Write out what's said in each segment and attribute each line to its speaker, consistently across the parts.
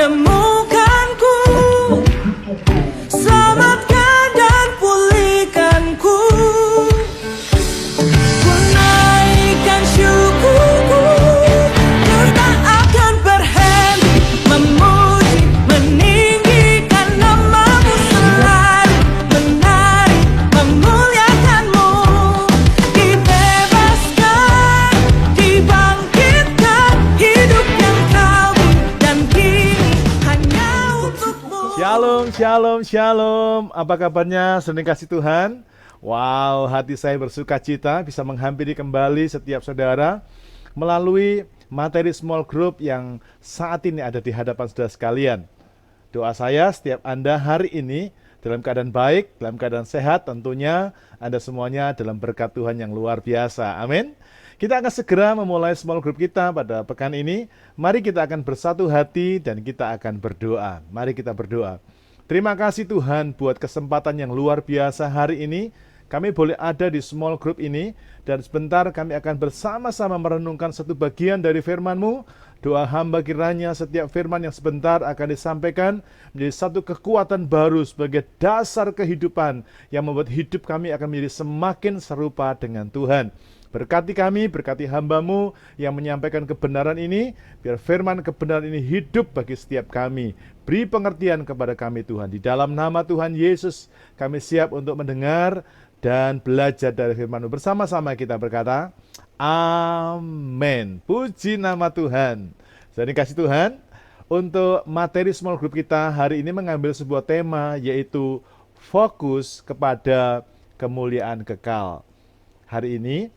Speaker 1: menemukanku, selamatkan dan pulihkanku. Ku naikkan syukurku, ku tak akan berhenti memuji, meninggikan nama-Mu selalu, menari, memuliakan-Mu. Dibebaskan, dibangkitkan, hidup yang Kau beri dan kini hanya untuk-Mu.
Speaker 2: Shalom, shalom, shalom. Apa kabarnya, saudara kasih Tuhan? Wow, hati saya bersuka cita bisa menghampiri kembali setiap saudara melalui materi small group yang saat ini ada di hadapan saudara sekalian. Doa saya setiap Anda hari ini dalam keadaan baik, dalam keadaan sehat, tentunya Anda semuanya dalam berkat Tuhan yang luar biasa. Amin. Kita akan segera memulai small group kita pada pekan ini. Mari kita akan bersatu hati dan kita akan berdoa. Mari kita berdoa. Terima kasih Tuhan buat kesempatan yang luar biasa hari ini. Kami boleh ada di small group ini, dan sebentar kami akan bersama-sama merenungkan satu bagian dari firman-Mu. Doa hamba kiranya setiap firman yang sebentar akan disampaikan menjadi satu kekuatan baru sebagai dasar kehidupan yang membuat hidup kami akan menjadi semakin serupa dengan Tuhan. Berkati kami, berkati hamba-Mu yang menyampaikan kebenaran ini, biar firman kebenaran ini hidup bagi setiap kami. Beri pengertian kepada kami Tuhan. Di dalam nama Tuhan Yesus, kami siap untuk mendengar dan belajar dari firman-Mu. Bersama-sama kita berkata, amin. Puji nama Tuhan. Jadi kasih Tuhan, untuk materi small group kita hari ini mengambil sebuah tema, yaitu fokus kepada kemuliaan kekal. Hari ini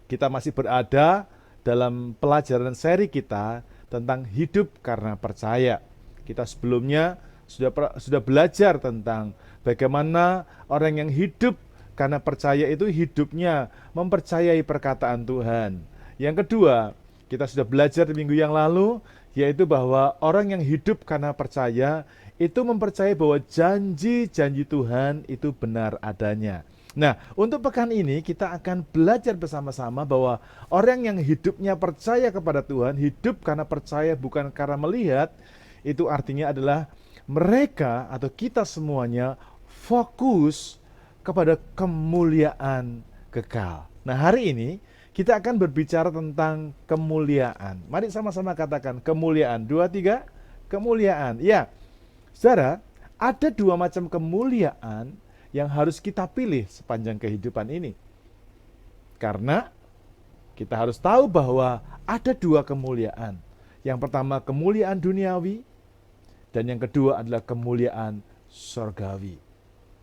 Speaker 2: kita masih berada dalam pelajaran seri kita tentang hidup karena percaya. Kita sebelumnya sudah belajar tentang bagaimana orang yang hidup karena percaya itu hidupnya mempercayai perkataan Tuhan. Yang kedua, kita sudah belajar di minggu yang lalu, yaitu bahwa orang yang hidup karena percaya itu mempercayai bahwa janji-janji Tuhan itu benar adanya. Nah, untuk pekan ini kita akan belajar bersama-sama bahwa orang yang hidupnya percaya kepada Tuhan, hidup karena percaya bukan karena melihat, itu artinya adalah mereka atau kita semuanya fokus kepada kemuliaan kekal. Nah, hari ini kita akan berbicara tentang kemuliaan. Mari sama-sama katakan kemuliaan. 2, 3, kemuliaan. Ya, saudara, ada dua macam kemuliaan yang harus kita pilih sepanjang kehidupan ini. Karena kita harus tahu bahwa ada dua kemuliaan. Yang pertama kemuliaan duniawi, dan yang kedua adalah kemuliaan surgawi.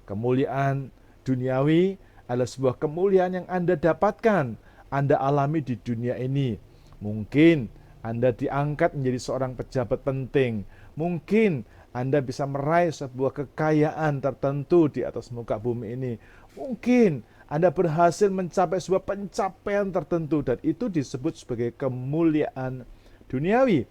Speaker 2: Kemuliaan duniawi adalah sebuah kemuliaan yang Anda dapatkan, Anda alami di dunia ini. Mungkin Anda diangkat menjadi seorang pejabat penting. Mungkin Anda bisa meraih sebuah kekayaan tertentu di atas muka bumi ini. Mungkin Anda berhasil mencapai sebuah pencapaian tertentu, dan itu disebut sebagai kemuliaan duniawi.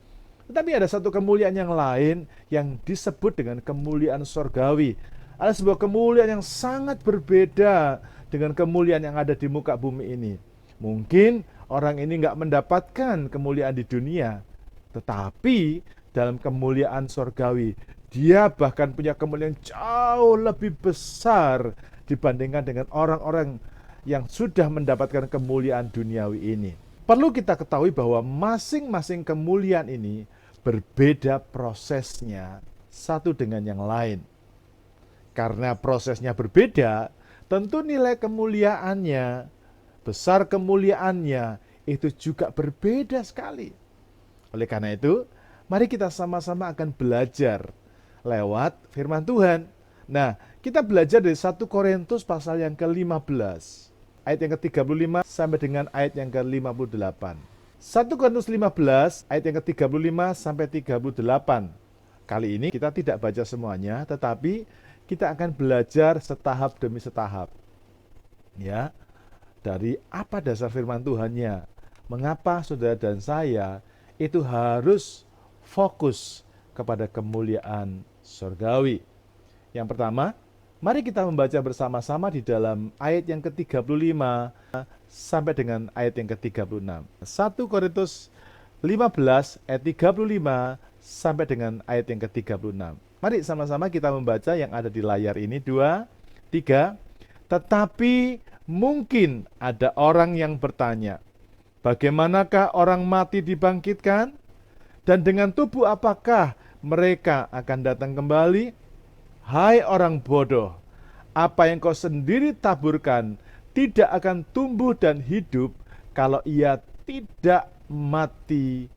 Speaker 2: Tetapi ada satu kemuliaan yang lain yang disebut dengan kemuliaan surgawi. Ada sebuah kemuliaan yang sangat berbeda dengan kemuliaan yang ada di muka bumi ini. Mungkin orang ini nggak mendapatkan kemuliaan di dunia, tetapi dalam kemuliaan surgawi, dia bahkan punya kemuliaan jauh lebih besar dibandingkan dengan orang-orang yang sudah mendapatkan kemuliaan duniawi ini. Perlu kita ketahui bahwa masing-masing kemuliaan ini berbeda prosesnya satu dengan yang lain. Karena prosesnya berbeda, tentu nilai kemuliaannya, besar kemuliaannya, itu juga berbeda sekali. Oleh karena itu, mari kita sama-sama akan belajar lewat firman Tuhan. Nah, kita belajar dari 1 Korintus pasal yang ke-15, ayat yang ke-35 sampai dengan ayat yang ke-58. 1 Korintus 15, ayat yang ke-35 sampai 38. Kali ini kita tidak baca semuanya, tetapi kita akan belajar setahap demi setahap. Ya, dari apa dasar firman Tuhannya, mengapa saudara dan saya itu harus fokus kepada kemuliaan surgawi. Yang pertama, mari kita membaca bersama-sama di dalam ayat yang ke-35 sampai dengan ayat yang ke-36. 1 Korintus 15 ayat 35 sampai dengan ayat yang ke-36. Mari sama-sama kita membaca yang ada di layar ini. 2, 3. Tetapi mungkin ada orang yang bertanya, bagaimanakah orang mati dibangkitkan? Dan dengan tubuh apakah mereka akan datang kembali? Hai orang bodoh, apa yang kau sendiri taburkan tidak akan tumbuh dan hidup kalau ia tidak mati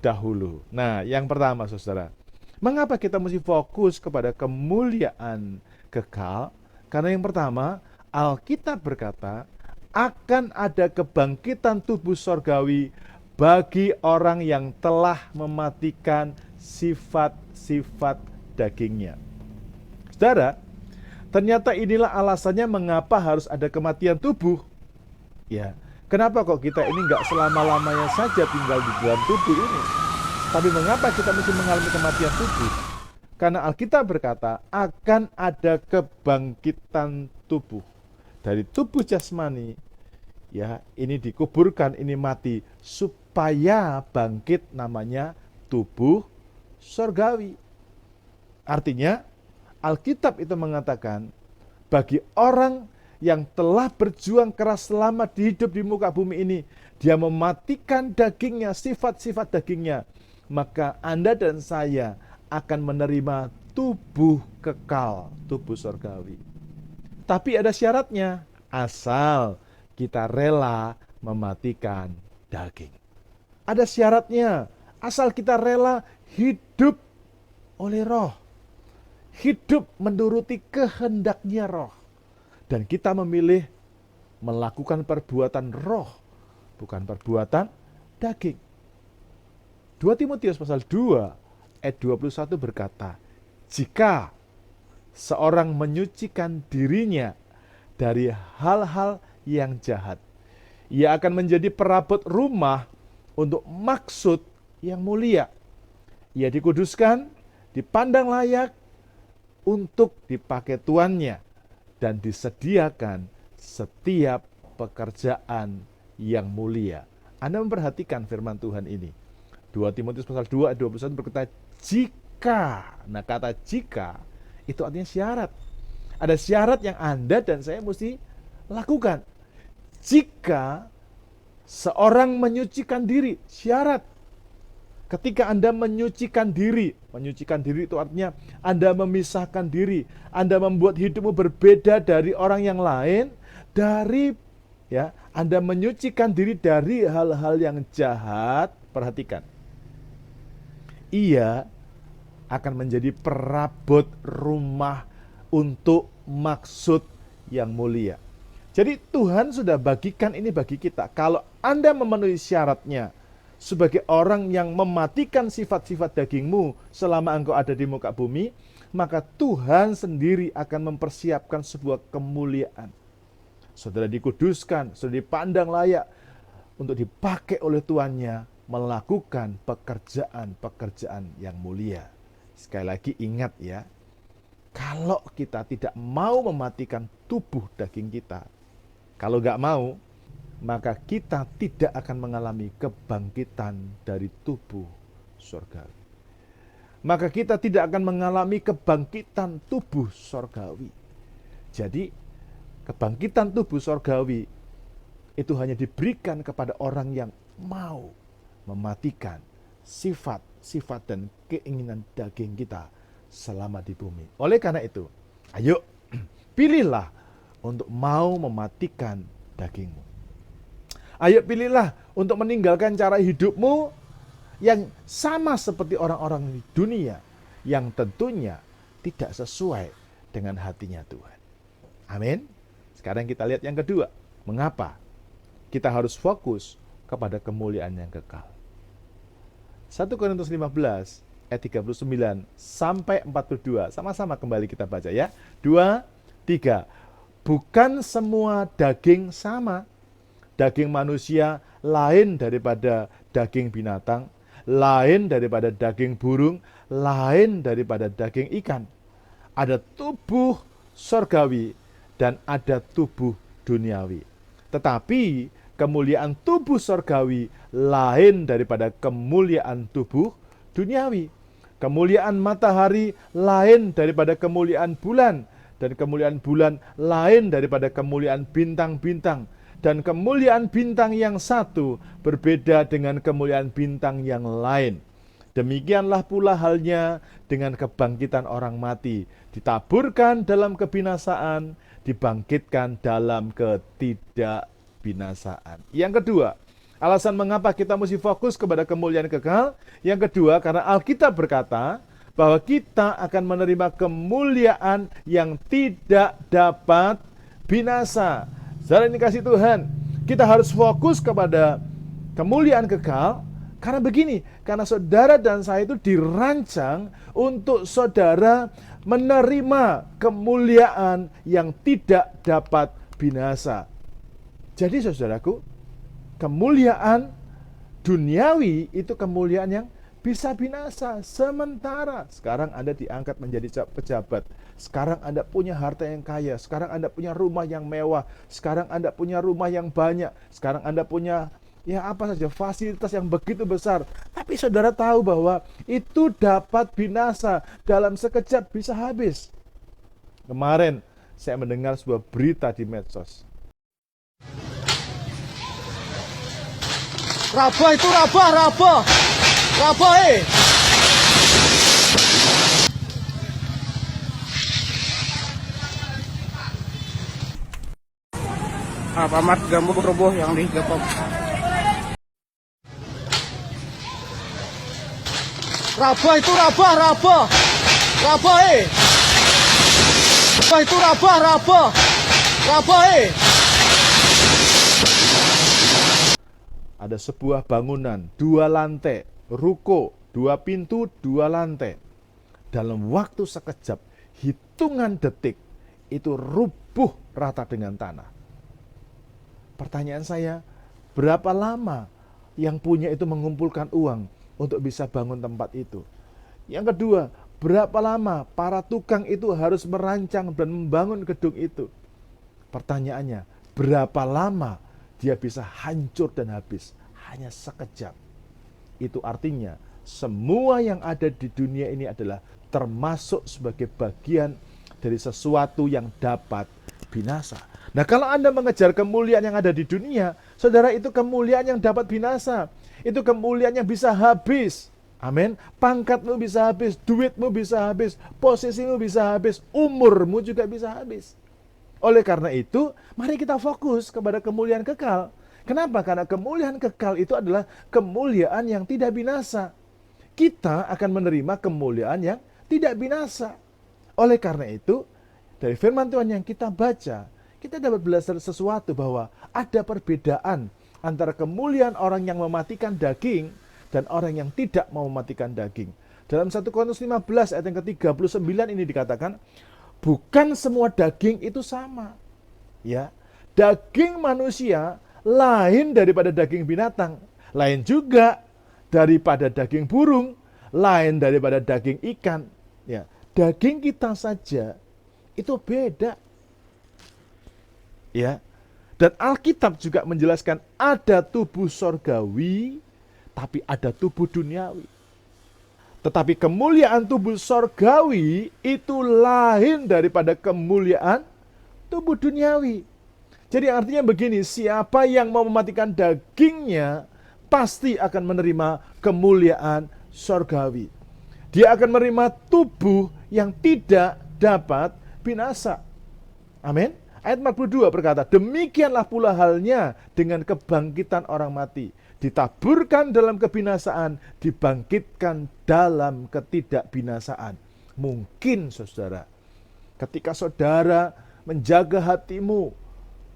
Speaker 2: dahulu. Nah, yang pertama saudara, mengapa kita mesti fokus kepada kemuliaan kekal? Karena yang pertama, Alkitab berkata, akan ada kebangkitan tubuh sorgawi bagi orang yang telah mematikan sifat-sifat dagingnya. Saudara, ternyata inilah alasannya mengapa harus ada kematian tubuh. Ya, kenapa kok kita ini nggak selama-lamanya saja tinggal di dalam tubuh ini? Tapi mengapa kita mesti mengalami kematian tubuh? Karena Alkitab berkata akan ada kebangkitan tubuh. Dari tubuh jasmani, ya, ini dikuburkan, ini mati, supaya bangkit namanya tubuh sorgawi. Artinya, Alkitab itu mengatakan, bagi orang yang telah berjuang keras selama hidup di muka bumi ini, dia mematikan dagingnya, sifat-sifat dagingnya, maka Anda dan saya akan menerima tubuh kekal, tubuh sorgawi. Tapi ada syaratnya, asal kita rela mematikan daging. Ada syaratnya, asal kita rela hidup oleh roh. Hidup menuruti kehendaknya roh. Dan kita memilih melakukan perbuatan roh, bukan perbuatan daging. 2 Timotius pasal 2 ayat 21 berkata, jika seorang menyucikan dirinya dari hal-hal yang jahat, ia akan menjadi perabot rumah untuk maksud yang mulia. Ia dikuduskan, dipandang layak untuk dipakai tuannya, dan disediakan setiap pekerjaan yang mulia. Anda memperhatikan firman Tuhan ini. 2 Timotius pasal 2 ayat 21 berkata, jika. Nah, kata jika itu artinya syarat. Ada syarat yang Anda dan saya mesti lakukan. Jika seorang menyucikan diri, syarat. Ketika Anda menyucikan diri itu artinya Anda memisahkan diri, Anda membuat hidupmu berbeda dari orang yang lain, Anda menyucikan diri dari hal-hal yang jahat. Perhatikan, ia akan menjadi perabot rumah untuk maksud yang mulia. Jadi Tuhan sudah bagikan ini bagi kita. Kalau Anda memenuhi syaratnya, sebagai orang yang mematikan sifat-sifat dagingmu selama engkau ada di muka bumi, maka Tuhan sendiri akan mempersiapkan sebuah kemuliaan. Saudara dikuduskan, saudara dipandang layak untuk dipakai oleh tuannya melakukan pekerjaan-pekerjaan yang mulia. Sekali lagi ingat ya, kalau kita tidak mau mematikan tubuh daging kita, kalau nggak mau, maka kita tidak akan mengalami kebangkitan dari tubuh surgawi. Maka kita tidak akan mengalami kebangkitan tubuh surgawi. Jadi, kebangkitan tubuh surgawi itu hanya diberikan kepada orang yang mau mematikan sifat-sifat dan keinginan daging kita selama di bumi. Oleh karena itu, ayo pilihlah untuk mau mematikan dagingmu. Ayo pilihlah untuk meninggalkan cara hidupmu yang sama seperti orang-orang di dunia, yang tentunya tidak sesuai dengan hatinya Tuhan. Amin. Sekarang kita lihat yang kedua. Mengapa kita harus fokus kepada kemuliaan yang kekal? 1 Korintus 15 ayat 39 sampai 42. Sama-sama kembali kita baca ya. 2, 3. Bukan semua daging sama. Daging manusia lain daripada daging binatang, lain daripada daging burung, lain daripada daging ikan. Ada tubuh sorgawi dan ada tubuh duniawi. Tetapi kemuliaan tubuh sorgawi lain daripada kemuliaan tubuh duniawi. Kemuliaan matahari lain daripada kemuliaan bulan, dan kemuliaan bulan lain daripada kemuliaan bintang-bintang. Dan kemuliaan bintang yang satu berbeda dengan kemuliaan bintang yang lain. Demikianlah pula halnya dengan kebangkitan orang mati. Ditaburkan dalam kebinasaan, dibangkitkan dalam ketidakbinasaan. Yang kedua, alasan mengapa kita mesti fokus kepada kemuliaan kekal. Yang kedua, karena Alkitab berkata bahwa kita akan menerima kemuliaan yang tidak dapat binasa. Saudara ini kasih Tuhan, kita harus fokus kepada kemuliaan kekal. Karena begini, karena saudara dan saya itu dirancang untuk saudara menerima kemuliaan yang tidak dapat binasa. Jadi saudaraku, kemuliaan duniawi itu kemuliaan yang bisa binasa sementara. Sekarang Anda diangkat menjadi pejabat. Sekarang Anda punya harta yang kaya. Sekarang Anda punya rumah yang mewah. Sekarang Anda punya rumah yang banyak. Sekarang Anda punya apa saja fasilitas yang begitu besar. Tapi saudara tahu bahwa itu dapat binasa. Dalam sekejap bisa habis. Kemarin saya mendengar sebuah berita di medsos.
Speaker 3: Rabah itu rabah Pamat gambu roboh yang digepok. Rabah itu rabah itu rabah
Speaker 2: Ada sebuah bangunan, 2 lantai, ruko, 2 pintu, 2 lantai. Dalam waktu sekejap, hitungan detik, itu rubuh rata dengan tanah. Pertanyaan saya, berapa lama yang punya itu mengumpulkan uang untuk bisa bangun tempat itu? Yang kedua, berapa lama para tukang itu harus merancang dan membangun gedung itu? Pertanyaannya, berapa lama dia bisa hancur dan habis? Hanya sekejap. Itu artinya semua yang ada di dunia ini adalah termasuk sebagai bagian dari sesuatu yang dapat binasa. Nah, kalau Anda mengejar kemuliaan yang ada di dunia, saudara, itu kemuliaan yang dapat binasa. Itu kemuliaan yang bisa habis. Amin. Pangkatmu bisa habis, duitmu bisa habis, posisimu bisa habis, umurmu juga bisa habis. Oleh karena itu, mari kita fokus kepada kemuliaan kekal. Kenapa? Karena kemuliaan kekal itu adalah kemuliaan yang tidak binasa. Kita akan menerima kemuliaan yang tidak binasa. Oleh karena itu, dari firman Tuhan yang kita baca, kita dapat belajar sesuatu bahwa ada perbedaan antara kemuliaan orang yang mematikan daging dan orang yang tidak mau mematikan daging. Dalam 1 Korintus 15 ayat yang ke-39 ini dikatakan, bukan semua daging itu sama. Ya, daging manusia lain daripada daging binatang, lain juga daripada daging burung, lain daripada daging ikan. Ya, daging kita saja itu beda. Ya. Dan Alkitab juga menjelaskan ada tubuh sorgawi, tapi ada tubuh duniawi. Tetapi kemuliaan tubuh sorgawi itu lain daripada kemuliaan tubuh duniawi. Jadi artinya begini, siapa yang mau mematikan dagingnya pasti akan menerima kemuliaan sorgawi. Dia akan menerima tubuh yang tidak dapat binasa. Amin. Ayat 42 berkata, demikianlah pula halnya dengan kebangkitan orang mati. Ditaburkan dalam kebinasaan, dibangkitkan dalam ketidakbinasaan. Mungkin saudara, ketika saudara menjaga hatimu,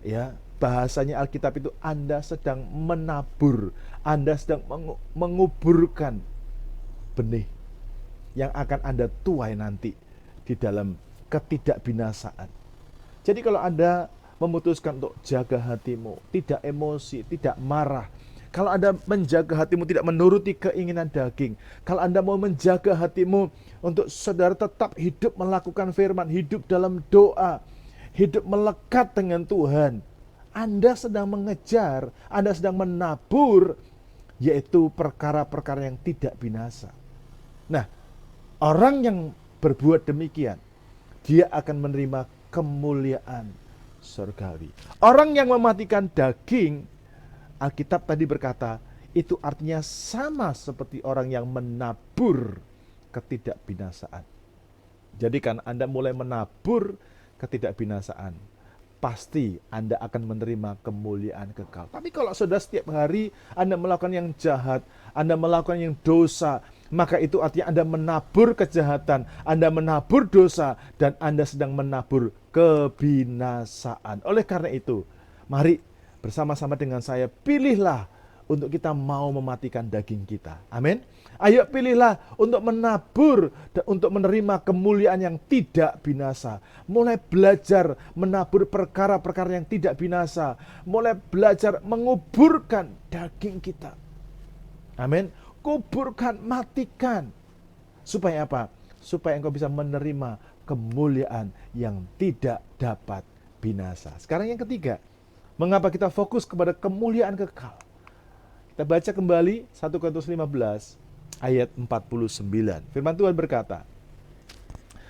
Speaker 2: ya, bahasanya Alkitab itu Anda sedang menabur, Anda sedang menguburkan benih yang akan Anda tuai nanti di dalam ketidakbinasaan. Jadi kalau Anda memutuskan untuk jaga hatimu, tidak emosi, tidak marah, kalau Anda menjaga hatimu tidak menuruti keinginan daging, kalau Anda mau menjaga hatimu untuk saudara tetap hidup melakukan firman, hidup dalam doa, hidup melekat dengan Tuhan, Anda sedang mengejar, Anda sedang menabur, yaitu perkara-perkara yang tidak binasa. Nah, Orang yang berbuat demikian, dia akan menerima kemuliaan surgawi. Orang yang mematikan daging, Alkitab tadi berkata, itu artinya sama seperti orang yang menabur ketidakbinasaan. Jadi kan Anda mulai menabur ketidakbinasaan, pasti Anda akan menerima kemuliaan kekal. Tapi kalau sudah setiap hari Anda melakukan yang jahat, Anda melakukan yang dosa, maka itu artinya Anda menabur kejahatan, Anda menabur dosa, dan Anda sedang menabur kebinasaan. Oleh karena itu, mari bersama-sama dengan saya, pilihlah untuk kita mau mematikan daging kita. Amin. Ayo pilihlah untuk menabur dan untuk menerima kemuliaan yang tidak binasa. Mulai belajar menabur perkara-perkara yang tidak binasa. Mulai belajar menguburkan daging kita. Amin. Kuburkan, matikan. Supaya apa? Supaya engkau bisa menerima kemuliaan yang tidak dapat binasa. Sekarang yang ketiga, mengapa kita fokus kepada kemuliaan kekal? Kita baca kembali 1 Korintus 15 ayat 49. Firman Tuhan berkata,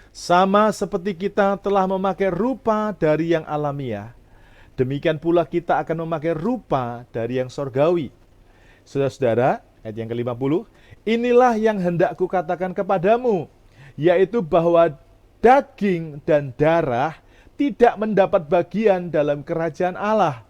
Speaker 2: sama seperti kita telah memakai rupa dari yang alamiah, demikian pula kita akan memakai rupa dari yang sorgawi. Saudara-saudara, ayat yang ke-50, inilah yang hendak kukatakan kepadamu, yaitu bahwa daging dan darah tidak mendapat bagian dalam kerajaan Allah,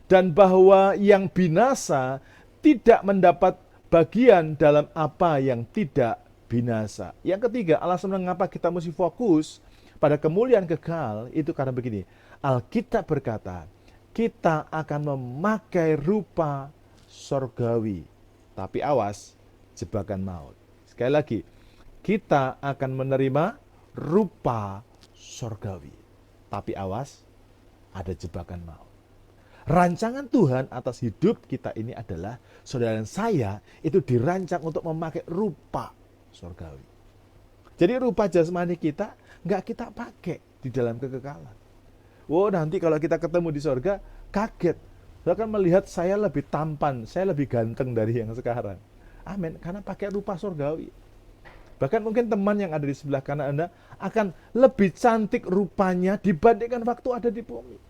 Speaker 2: dan bahwa yang binasa tidak mendapat bagian dalam apa yang tidak binasa. Yang ketiga, alasan mengapa kita mesti fokus pada kemuliaan kekal itu karena begini. Alkitab berkata, kita akan memakai rupa sorgawi. Tapi awas, jebakan maut. Sekali lagi, kita akan menerima rupa sorgawi. Tapi awas, ada jebakan maut. Rancangan Tuhan atas hidup kita ini adalah, saudara dan saya itu dirancang untuk memakai rupa surgawi. Jadi rupa jasmani kita nggak kita pakai di dalam kekekalan. Wow, nanti kalau kita ketemu di surga, kaget. Saya akan melihat saya lebih tampan, saya lebih ganteng dari yang sekarang. Amin, karena pakai rupa surgawi. Bahkan mungkin teman yang ada di sebelah kanan Anda akan lebih cantik rupanya dibandingkan waktu ada di bumi.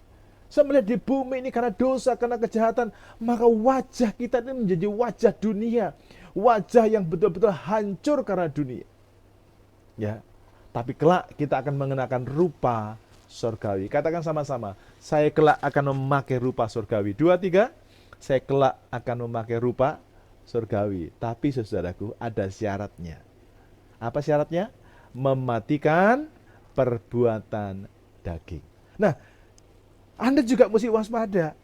Speaker 2: Saya melihat di bumi ini karena dosa, karena kejahatan, maka wajah kita ini menjadi wajah dunia. Wajah yang betul-betul hancur karena dunia. Ya, tapi kelak kita akan mengenakan rupa surgawi. Katakan sama-sama, saya kelak akan memakai rupa surgawi. 2, 3, saya kelak akan memakai rupa surgawi. Tapi saudaraku, ada syaratnya. Apa syaratnya? Mematikan perbuatan daging. Nah, Anda juga mesti waspada.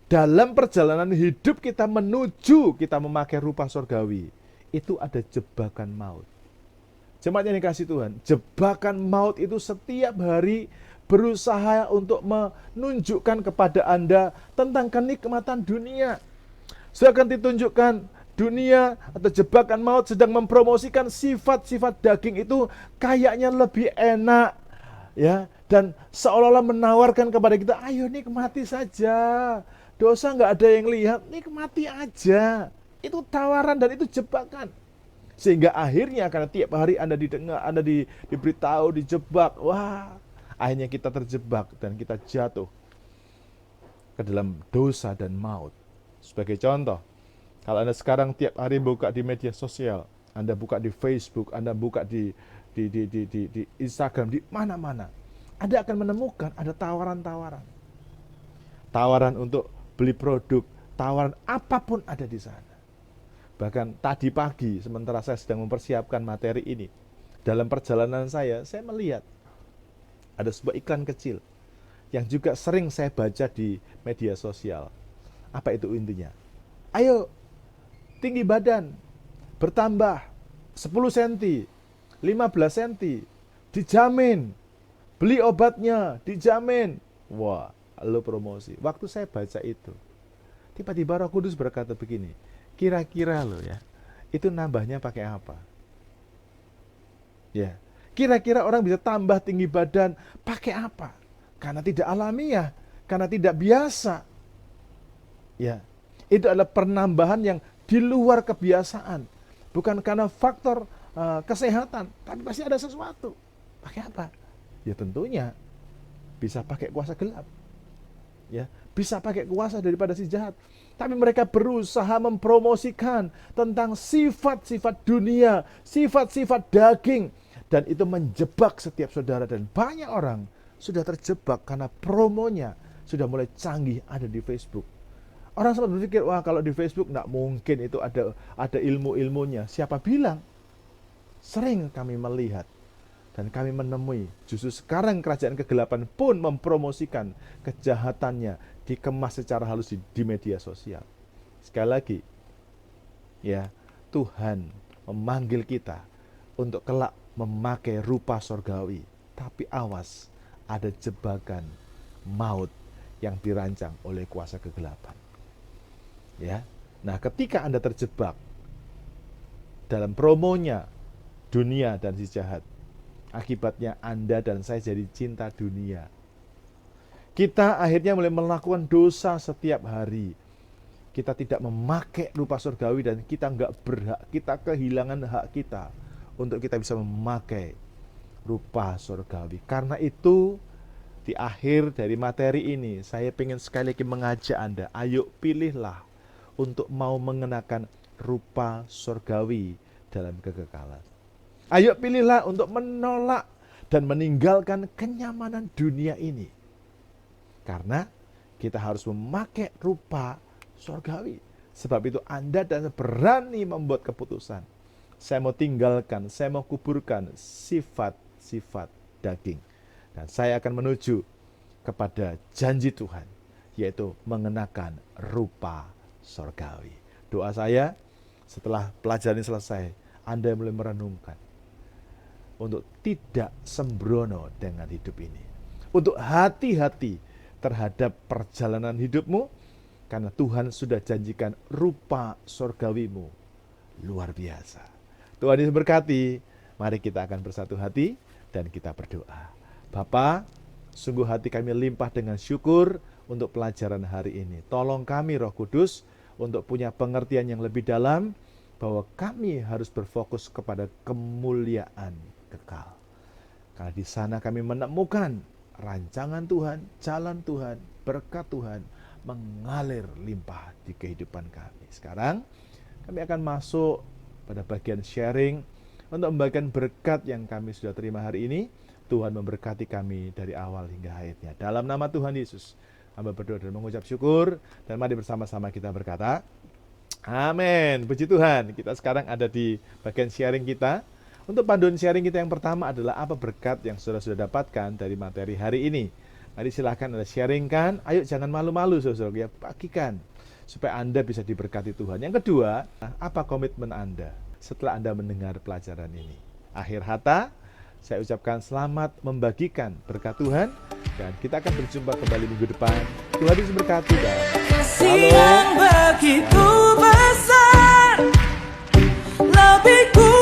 Speaker 2: Dalam perjalanan hidup kita menuju kita memakai rupa surgawi, itu ada jebakan maut. Jemaat yang dikasih Tuhan, jebakan maut itu setiap hari berusaha untuk menunjukkan kepada Anda tentang kenikmatan dunia. Saya akan ditunjukkan dunia atau jebakan maut sedang mempromosikan sifat-sifat daging itu kayaknya lebih enak, ya, dan seolah-olah menawarkan kepada kita, ayo nikmati saja, dosa nggak ada yang lihat, nikmati aja. Itu tawaran dan itu jebakan. Sehingga akhirnya karena tiap hari Anda didengar, Anda diberitahu, dijebak, wah, akhirnya kita terjebak dan kita jatuh ke dalam dosa dan maut. Sebagai contoh, kalau Anda sekarang tiap hari buka di media sosial, Anda buka di Facebook, Anda buka di Instagram, di mana-mana, Anda akan menemukan ada tawaran-tawaran. Tawaran untuk beli produk, tawaran apapun ada di sana. Bahkan tadi pagi, sementara saya sedang mempersiapkan materi ini, dalam perjalanan saya melihat ada sebuah iklan kecil yang juga sering saya baca di media sosial. Apa itu intinya? Ayo, tinggi badan bertambah 10 cm, 15 cm, dijamin. Beli obatnya, dijamin. Wah, lo promosi. Waktu saya baca itu, tiba-tiba Roh Kudus berkata begini, kira-kira lo ya, itu nambahnya pakai apa? Ya, kira-kira orang bisa tambah tinggi badan pakai apa? Karena tidak alamiah, karena tidak biasa. Ya, itu adalah penambahan yang di luar kebiasaan. Bukan karena faktor kesehatan, tapi pasti ada sesuatu. Pakai apa? Ya tentunya bisa pakai kuasa gelap. Ya, bisa pakai kuasa daripada si jahat. Tapi mereka berusaha mempromosikan tentang sifat-sifat dunia, sifat-sifat daging, dan itu menjebak setiap saudara, dan banyak orang sudah terjebak karena promonya sudah mulai canggih ada di Facebook. Orang sempat berpikir, wah kalau di Facebook nggak mungkin itu ada ilmu-ilmunya. Siapa bilang? Sering kami melihat dan kami menemui, justru sekarang kerajaan kegelapan pun mempromosikan kejahatannya, dikemas secara halus di media sosial. Sekali lagi, ya, Tuhan memanggil kita untuk kelak memakai rupa sorgawi. Tapi awas, ada jebakan maut yang dirancang oleh kuasa kegelapan. Ya, nah ketika Anda terjebak dalam promonya dunia dan si jahat, akibatnya Anda dan saya jadi cinta dunia. Kita akhirnya mulai melakukan dosa setiap hari. Kita tidak memakai rupa surgawi dan kita nggak berhak, kita kehilangan hak kita untuk kita bisa memakai rupa surgawi. Karena itu, di akhir dari materi ini, saya ingin sekali lagi mengajak Anda, ayo pilihlah untuk mau mengenakan rupa surgawi dalam kekekalan. Ayo pilihlah untuk menolak dan meninggalkan kenyamanan dunia ini. Karena kita harus memakai rupa surgawi. Sebab itu Anda dan berani membuat keputusan. Saya mau tinggalkan, saya mau kuburkan sifat-sifat daging. Dan saya akan menuju kepada janji Tuhan, yaitu mengenakan rupa surgawi. Doa saya, setelah pelajaran ini selesai, Anda mulai merenungkan untuk tidak sembrono dengan hidup ini. Untuk hati-hati terhadap perjalanan hidupmu, karena Tuhan sudah janjikan rupa surgawimu luar biasa. Tuhan Yesus berkati. Mari kita akan bersatu hati dan kita berdoa. Bapa, sungguh hati kami limpah dengan syukur untuk pelajaran hari ini. Tolong kami Roh Kudus untuk punya pengertian yang lebih dalam bahwa kami harus berfokus kepada kemuliaan kekal. Karena di sana kami menemukan rancangan Tuhan, jalan Tuhan, berkat Tuhan mengalir limpah di kehidupan kami. Sekarang kami akan masuk pada bagian sharing untuk membagikan berkat yang kami sudah terima hari ini. Tuhan memberkati kami dari awal hingga akhirnya. Dalam nama Tuhan Yesus, hamba berdoa dan mengucap syukur. Dan mari bersama-sama kita berkata, amin. Puji Tuhan, kita sekarang ada di bagian sharing kita. Untuk panduan sharing kita yang pertama adalah apa berkat yang sudah dapatkan dari materi hari ini. Mari silahkan Anda sharingkan. Ayo jangan malu-malu saudara, ya, bagikan supaya Anda bisa diberkati Tuhan. Yang kedua, apa komitmen Anda setelah Anda mendengar pelajaran ini? Akhir kata, saya ucapkan selamat membagikan berkat Tuhan dan kita akan berjumpa kembali minggu depan. Tuhan Yesus berkati dan
Speaker 1: Kasih yang begitu besar, lebih kuat